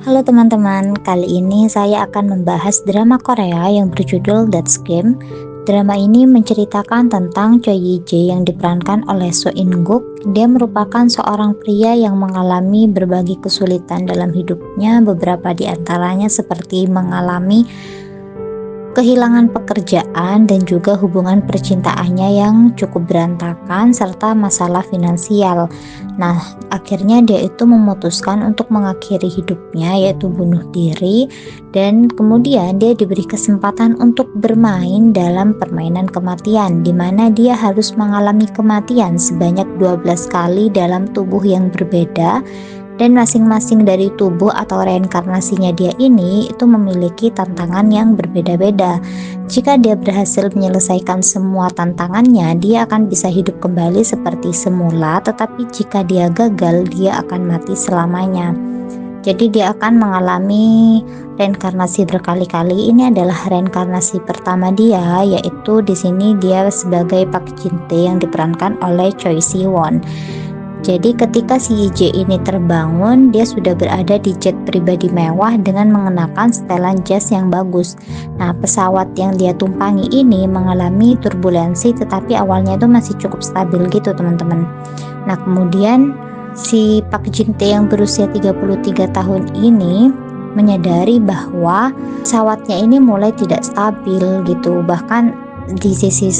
Halo teman-teman, kali ini saya akan membahas drama Korea yang berjudul That's Game. Drama ini menceritakan tentang Choi Yi-jae yang diperankan oleh So In-guk. Dia merupakan seorang pria yang mengalami berbagai kesulitan dalam hidupnya, beberapa di antaranya seperti mengalami kehilangan pekerjaan dan juga hubungan percintaannya yang cukup berantakan serta masalah finansial. Nah, akhirnya dia itu memutuskan untuk mengakhiri hidupnya yaitu bunuh diri, dan kemudian dia diberi kesempatan untuk bermain dalam permainan kematian di mana dia harus mengalami kematian sebanyak 12 kali dalam tubuh yang berbeda, dan masing-masing dari tubuh atau reinkarnasinya dia ini itu memiliki tantangan yang berbeda-beda. Jika dia berhasil menyelesaikan semua tantangannya, dia akan bisa hidup kembali seperti semula, tetapi jika dia gagal, dia akan mati selamanya. Jadi dia akan mengalami reinkarnasi berkali-kali. Ini adalah reinkarnasi pertama dia, yaitu di sini dia sebagai Park Jin Tae yang diperankan oleh Choi Si-won. Jadi ketika si YJ ini terbangun, dia sudah berada di jet pribadi mewah dengan mengenakan setelan jas yang bagus. Nah, pesawat yang dia tumpangi ini mengalami turbulensi, tetapi awalnya itu masih cukup stabil gitu teman-teman. Nah, kemudian si Park Jin Tae yang berusia 33 tahun ini menyadari bahwa pesawatnya ini mulai tidak stabil gitu. Bahkan di sisi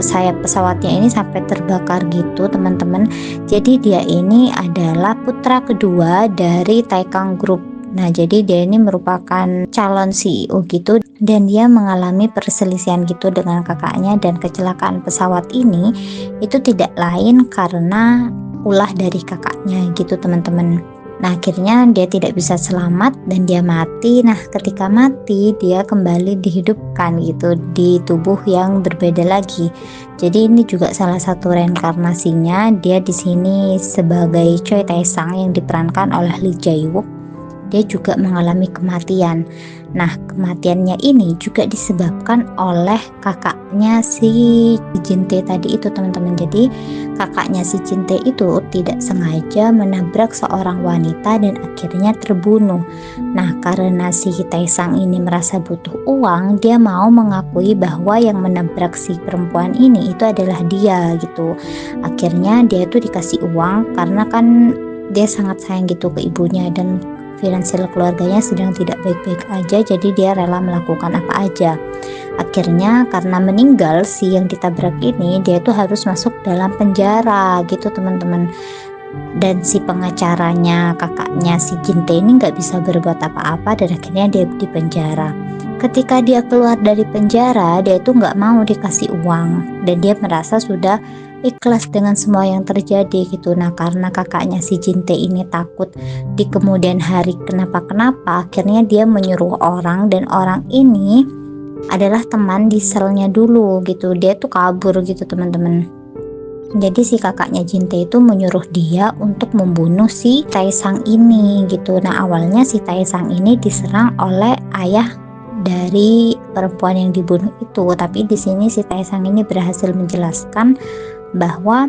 sayap pesawatnya ini sampai terbakar gitu teman-teman. Jadi dia ini adalah putra kedua dari Taekang Group. Nah, jadi dia ini merupakan calon CEO gitu, dan dia mengalami perselisihan gitu dengan kakaknya, dan kecelakaan pesawat ini itu tidak lain karena ulah dari kakaknya gitu teman-teman. Nah, akhirnya dia tidak bisa selamat dan dia mati. Nah, ketika mati dia kembali dihidupkan gitu di tubuh yang berbeda lagi. Jadi ini juga salah satu reinkarnasinya. Dia di sini sebagai Choi Tae-sang yang diperankan oleh Lee Jae-wook. Dia juga mengalami kematian. Nah, kematiannya ini juga disebabkan oleh kakaknya si Jin Tae tadi itu teman-teman. Jadi kakaknya si Jin Tae itu tidak sengaja menabrak seorang wanita dan akhirnya terbunuh. Nah, karena si Tae-sang ini merasa butuh uang, dia mau mengakui bahwa yang menabrak si perempuan ini itu adalah dia gitu. Akhirnya dia itu dikasih uang karena kan dia sangat sayang gitu ke ibunya, dan finansial keluarganya sedang tidak baik-baik aja, jadi dia rela melakukan apa aja. Akhirnya karena meninggal si yang ditabrak ini, dia tuh harus masuk dalam penjara gitu teman-teman. Dan si pengacaranya kakaknya si Jin Tae ini nggak bisa berbuat apa-apa, dan akhirnya dia di penjara. Ketika dia keluar dari penjara, dia itu nggak mau dikasih uang, dan dia merasa sudah ikhlas dengan semua yang terjadi gitu. Nah, karena kakaknya si Jin Tae ini takut di kemudian hari kenapa-kenapa, akhirnya dia menyuruh orang, dan orang ini adalah teman di selnya dulu gitu. Dia tuh kabur gitu teman-teman. Jadi si kakaknya Jin Tae itu menyuruh dia untuk membunuh si Tae-sang ini gitu. Nah, awalnya si Tae-sang ini diserang oleh ayah dari perempuan yang dibunuh itu, tapi di sini si Tae-sang ini berhasil menjelaskan bahwa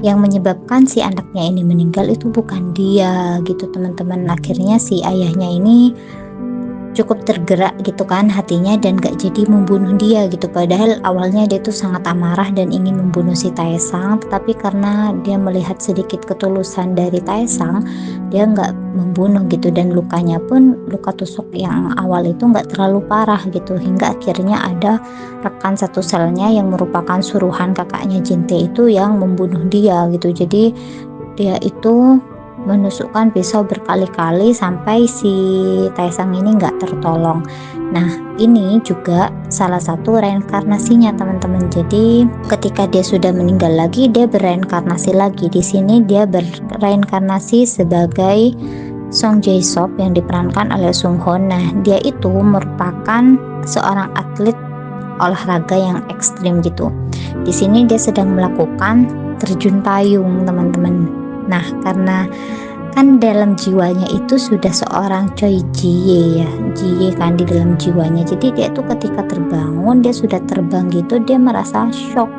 yang menyebabkan si anaknya ini meninggal itu bukan dia gitu teman-teman. Akhirnya si ayahnya ini cukup tergerak gitu kan hatinya, dan gak jadi membunuh dia gitu. Padahal awalnya dia tuh sangat amarah dan ingin membunuh si Tae-sang, tetapi karena dia melihat sedikit ketulusan dari Tae-sang, dia gak membunuh gitu. Dan lukanya pun luka tusuk yang awal itu gak terlalu parah gitu, hingga akhirnya ada rekan satu selnya yang merupakan suruhan kakaknya Jin Tae itu yang membunuh dia gitu. Jadi dia itu menusukkan pisau berkali-kali sampai si Tae-sang ini nggak tertolong. Nah, ini juga salah satu reinkarnasinya teman-teman. Jadi ketika dia sudah meninggal lagi, dia bereinkarnasi lagi. Di sini dia bereinkarnasi sebagai Song Jae-sop yang diperankan oleh Sung Hoon. Nah, dia itu merupakan seorang atlet olahraga yang ekstrim gitu. Di sini dia sedang melakukan terjun payung teman-teman. Nah, karena kan dalam jiwanya itu sudah seorang Choi Ji-ye ya, Ji-ye kan di dalam jiwanya. Jadi dia tuh ketika terbangun, dia sudah terbang gitu, dia merasa shock.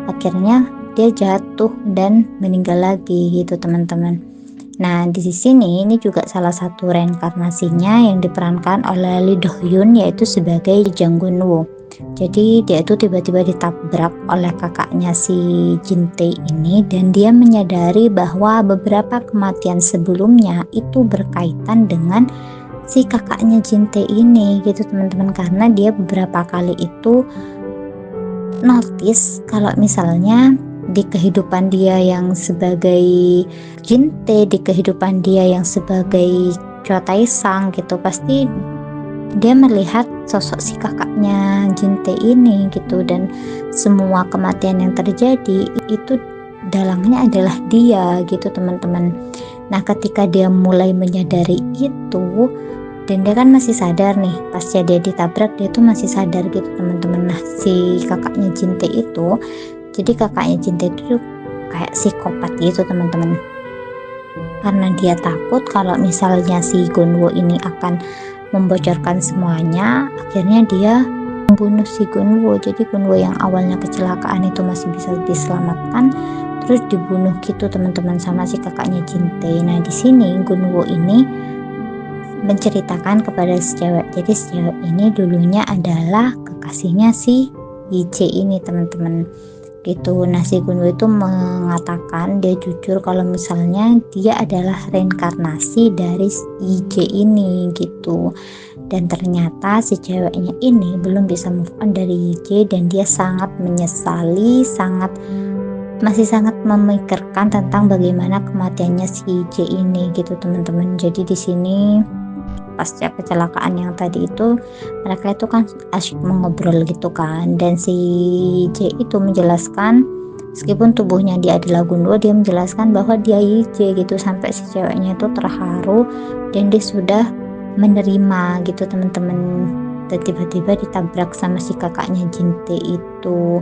Akhirnya dia jatuh dan meninggal lagi gitu teman-teman. Nah, di sini ini juga salah satu reinkarnasinya yang diperankan oleh Lee Do Hyun, yaitu sebagai Jang Gun-woo. Jadi dia itu tiba-tiba ditabrak oleh kakaknya si Jin Tae ini, dan dia menyadari bahwa beberapa kematian sebelumnya itu berkaitan dengan si kakaknya Jin Tae ini gitu teman-teman, karena dia beberapa kali itu notice kalau misalnya di kehidupan dia yang sebagai Jinte, di kehidupan dia yang sebagai Choi Tae-sang gitu, pasti dia melihat sosok si kakaknya Jinte ini gitu, dan semua kematian yang terjadi itu dalangnya adalah dia gitu teman-teman. Nah, ketika dia mulai menyadari itu, dan dia kan masih sadar nih, pasca dia ditabrak dia tuh masih sadar gitu teman-teman. Nah, si kakaknya Jinte itu, jadi kakaknya Jinte itu kayak psikopat gitu teman-teman, karena dia takut kalau misalnya si Gunwo ini akan membocorkan semuanya, akhirnya dia membunuh si Gunwo. Jadi Gunwo yang awalnya kecelakaan itu masih bisa diselamatkan, terus dibunuh gitu teman-teman sama si kakaknya Jinte. Nah, di sini Gunwo ini menceritakan kepada si cewek, jadi si cewek ini dulunya adalah kekasihnya si YJ ini teman-teman gitu. Nah, si Gunwo itu mengatakan, dia jujur kalau misalnya dia adalah reinkarnasi dari YJ ini gitu, dan ternyata si ceweknya ini belum bisa move on dari YJ, dan dia sangat menyesali, masih sangat memikirkan tentang bagaimana kematiannya si YJ ini gitu teman-teman. Jadi di sini pasca kecelakaan yang tadi itu, mereka itu kan asyik mengobrol gitu kan, dan si J itu menjelaskan meskipun tubuhnya dia adalah Gunwo, dia menjelaskan bahwa dia YJ gitu, sampai si ceweknya itu terharu dan dia sudah menerima gitu teman-teman. Dan tiba-tiba ditabrak sama si kakaknya Jinte itu,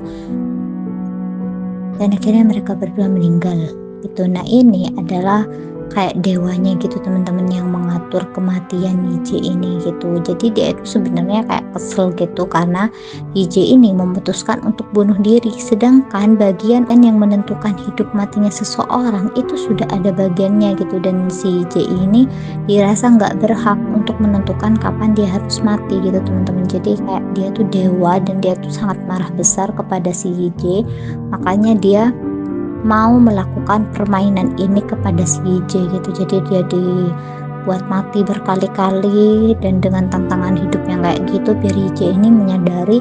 dan akhirnya mereka berdua meninggal gitu. Nah, ini adalah kayak dewanya gitu teman-teman yang mengatur kematian YJ ini gitu. Jadi dia itu sebenarnya kayak kesel gitu karena YJ ini memutuskan untuk bunuh diri, sedangkan bagian yang menentukan hidup matinya seseorang itu sudah ada bagiannya gitu, dan si YJ ini dirasa nggak berhak untuk menentukan kapan dia harus mati gitu teman-teman. Jadi kayak dia tuh dewa, dan dia tuh sangat marah besar kepada si YJ, makanya dia mau melakukan permainan ini kepada si YJ gitu. Jadi dia dibuat mati berkali-kali, dan dengan tantangan hidup yang kayak gitu biar YJ ini menyadari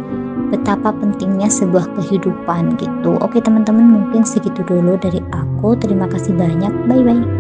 betapa pentingnya sebuah kehidupan gitu. Oke teman-teman, mungkin segitu dulu dari aku. Terima kasih banyak, bye bye.